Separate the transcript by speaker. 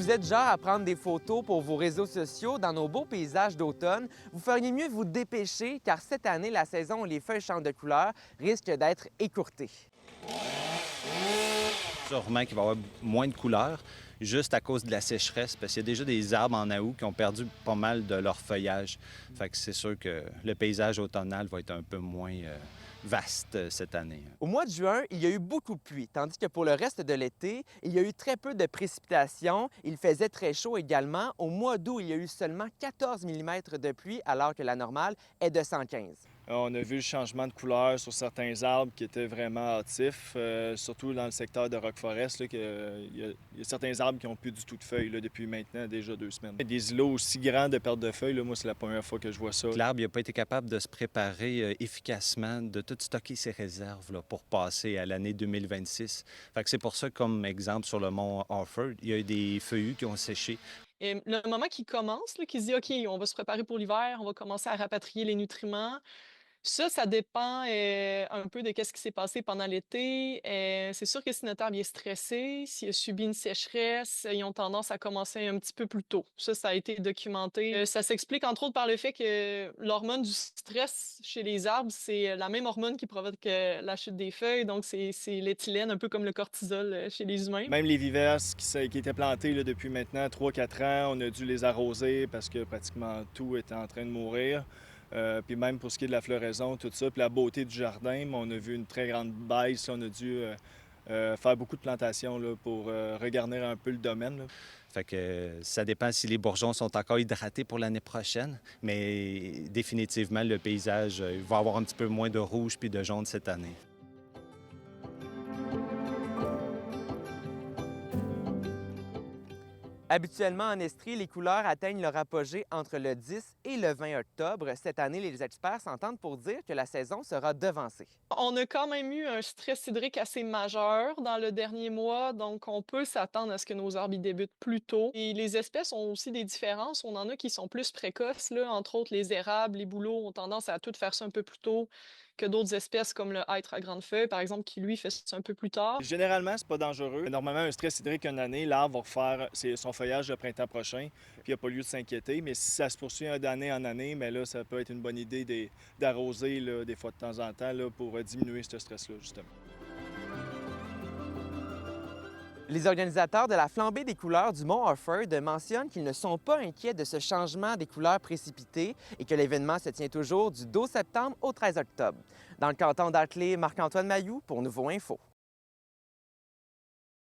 Speaker 1: vous êtes genre à prendre des photos pour vos réseaux sociaux dans nos beaux paysages d'automne, vous feriez mieux de vous dépêcher car cette année, la saison où les feuilles changent de couleur risque d'être écourtée.
Speaker 2: Sûrement qu'il va y avoir moins de couleurs, juste à cause de la sécheresse, parce qu'il y a déjà des arbres en août qui ont perdu pas mal de leur feuillage. Fait que c'est sûr que le paysage automnal va être un peu moins vaste cette année.
Speaker 1: Au mois de juin, il y a eu beaucoup de pluie, tandis que pour le reste de l'été, il y a eu très peu de précipitations. Il faisait très chaud également. Au mois d'août, il y a eu seulement 14 mm de pluie, alors que la normale est de 115.
Speaker 3: On a vu le changement de couleur sur certains arbres qui étaient vraiment hâtifs, surtout dans le secteur de Rock Forest, il y a certains arbres qui n'ont plus du tout de feuilles là, depuis maintenant déjà 2 semaines. Des îlots aussi grands de perte de feuilles, là, moi, c'est la première fois que je vois ça.
Speaker 2: L'arbre n'a pas été capable de se préparer efficacement, de tout stocker ses réserves là, pour passer à l'année 2026. Fait que c'est pour ça, comme exemple, sur le mont Harford, il y a eu des feuillus qui ont séché.
Speaker 4: Et le moment qui commence, là, qui se dit, OK, on va se préparer pour l'hiver, on va commencer à rapatrier les nutriments. Ça dépend un peu de ce qui s'est passé pendant l'été. C'est sûr que si notre arbre est stressé, s'il a subi une sécheresse, ils ont tendance à commencer un petit peu plus tôt. Ça a été documenté. Ça s'explique entre autres par le fait que l'hormone du stress chez les arbres, c'est la même hormone qui provoque la chute des feuilles. Donc, c'est l'éthylène, un peu comme le cortisol chez les humains.
Speaker 3: Même les viverses qui étaient plantés là, depuis maintenant 3-4 ans, on a dû les arroser parce que pratiquement tout était en train de mourir. Puis même pour ce qui est de la floraison, tout ça, puis la beauté du jardin, on a vu une très grande baisse. On a dû faire beaucoup de plantations là, pour regarnir un peu le domaine. Là.
Speaker 2: Fait que ça dépend si les bourgeons sont encore hydratés pour l'année prochaine, mais définitivement, le paysage va avoir un petit peu moins de rouge puis de jaune cette année.
Speaker 1: Habituellement, en Estrie, les couleurs atteignent leur apogée entre le 10 et le 20 octobre. Cette année, les experts s'entendent pour dire que la saison sera devancée.
Speaker 4: On a quand même eu un stress hydrique assez majeur dans le dernier mois, donc on peut s'attendre à ce que nos arbres y débutent plus tôt. Et les espèces ont aussi des différences. On en a qui sont plus précoces, là. Entre autres, les érables, les bouleaux ont tendance à tout faire ça un peu plus tôt que d'autres espèces comme le hêtre à grandes feuilles, par exemple, qui lui fait ça un peu plus tard.
Speaker 3: Généralement, c'est pas dangereux. Normalement, un stress hydrique une année, l'arbre va refaire son feuillage le printemps prochain, puis il n'y a pas lieu de s'inquiéter. Mais si ça se poursuit d'année en année, mais là, ça peut être une bonne idée d'arroser là, des fois de temps en temps là, pour diminuer ce stress-là, justement.
Speaker 1: Les organisateurs de la flambée des couleurs du mont Harford mentionnent qu'ils ne sont pas inquiets de ce changement des couleurs précipitées et que l'événement se tient toujours du 12 septembre au 13 octobre. Dans le canton d'Artley, Marc-Antoine Mailloux pour Nouveau Info.